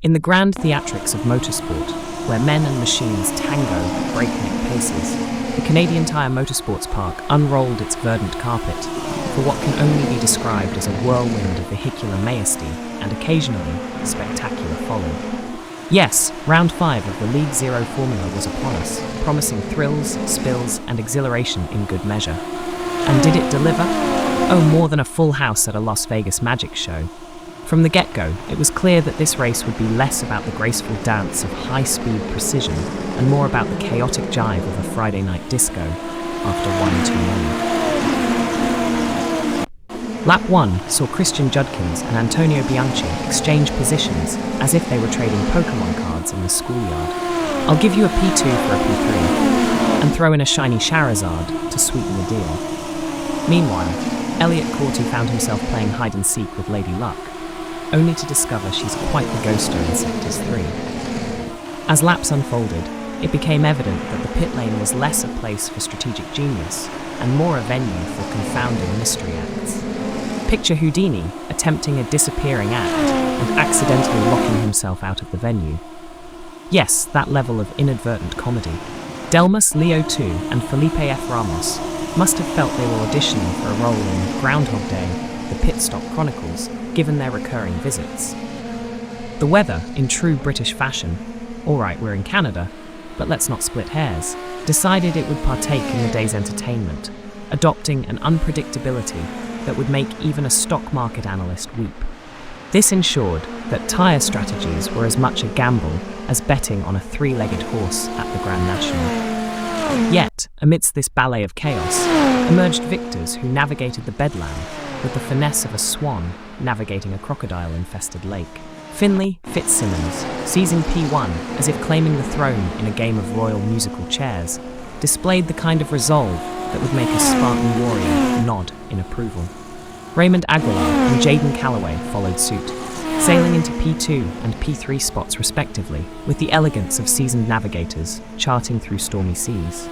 In the grand theatrics of motorsport, where men and machines tango at breakneck paces, the Canadian Tire Motorsports Park unrolled its verdant carpet for what can only be described as a whirlwind of vehicular majesty and occasionally spectacular folly. Yes, round 5 of the League Zero Formula was upon us, promising thrills, spills, and exhilaration in good measure. And did it deliver? Oh, more than a full house at a Las Vegas magic show. From the get-go, it was clear that this race would be less about the graceful dance of high-speed precision and more about the chaotic jive of a Friday night disco after one too many. Lap 1 saw Christian Judkins and Antonio Bianchi exchange positions as if they were trading Pokemon cards in the schoolyard. I'll give you a P2 for a P3 and throw in a shiny Charizard to sweeten the deal. Meanwhile, Elliot Corti found himself playing hide-and-seek with Lady Luck, only to discover she's quite the ghoster in Sectors 3. As laps unfolded, it became evident that the pit lane was less a place for strategic genius and more a venue for confounding mystery acts. Picture Houdini attempting a disappearing act and accidentally locking himself out of the venue. Yes, that level of inadvertent comedy. Delmas Leo 2 and Felipe F. Ramos must have felt they were auditioning for a role in Groundhog Day, The Pit Stop Chronicles, given their recurring visits. The weather, in true British fashion, alright, we're in Canada, but let's not split hairs, decided it would partake in the day's entertainment, adopting an unpredictability that would make even a stock market analyst weep. This ensured that tyre strategies were as much a gamble as betting on a 3-legged horse at the Grand National. Yet, amidst this ballet of chaos, emerged victors who navigated the bedlam with the finesse of a swan navigating a crocodile-infested lake. Finley Fitzsimmons, seizing P1 as if claiming the throne in a game of royal musical chairs, displayed the kind of resolve that would make a Spartan warrior nod in approval. Raymond Aguilar and Jaden Calloway followed suit, sailing into P2 and P3 spots respectively, with the elegance of seasoned navigators charting through stormy seas.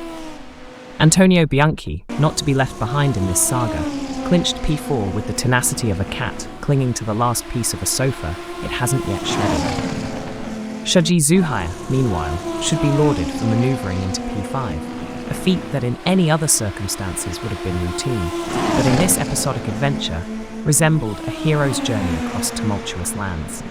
Antonio Bianchi, not to be left behind in this saga, clinched P4 with the tenacity of a cat clinging to the last piece of a sofa it hasn't yet shredded. Shaji Zuhair, meanwhile, should be lauded for manoeuvring into P5, a feat that in any other circumstances would have been routine, but in this episodic adventure resembled a hero's journey across tumultuous lands.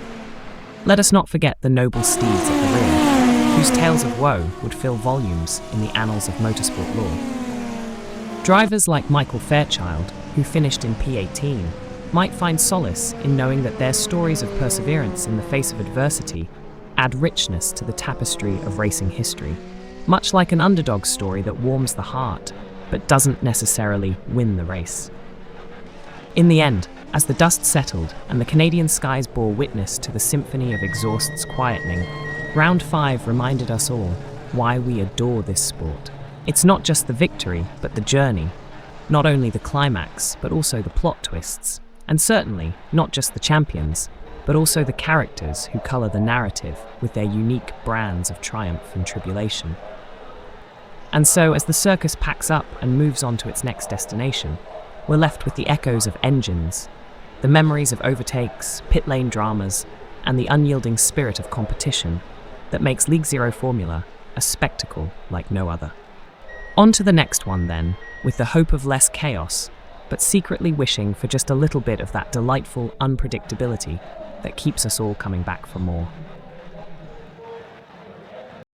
Let us not forget the noble steeds at the rear, whose tales of woe would fill volumes in the annals of motorsport lore. Drivers like Michael Fairchild, who finished in P18, might find solace in knowing that their stories of perseverance in the face of adversity add richness to the tapestry of racing history, much like an underdog story that warms the heart, but doesn't necessarily win the race. In the end, as the dust settled and the Canadian skies bore witness to the symphony of exhausts quietening, round 5 reminded us all why we adore this sport. It's not just the victory, but the journey. Not only the climax, but also the plot twists. And certainly, not just the champions, but also the characters who colour the narrative with their unique brands of triumph and tribulation. And so, as the circus packs up and moves on to its next destination, we're left with the echoes of engines, the memories of overtakes, pit lane dramas, and the unyielding spirit of competition that makes League Zero Formula a spectacle like no other. On to the next one then, with the hope of less chaos, but secretly wishing for just a little bit of that delightful unpredictability that keeps us all coming back for more.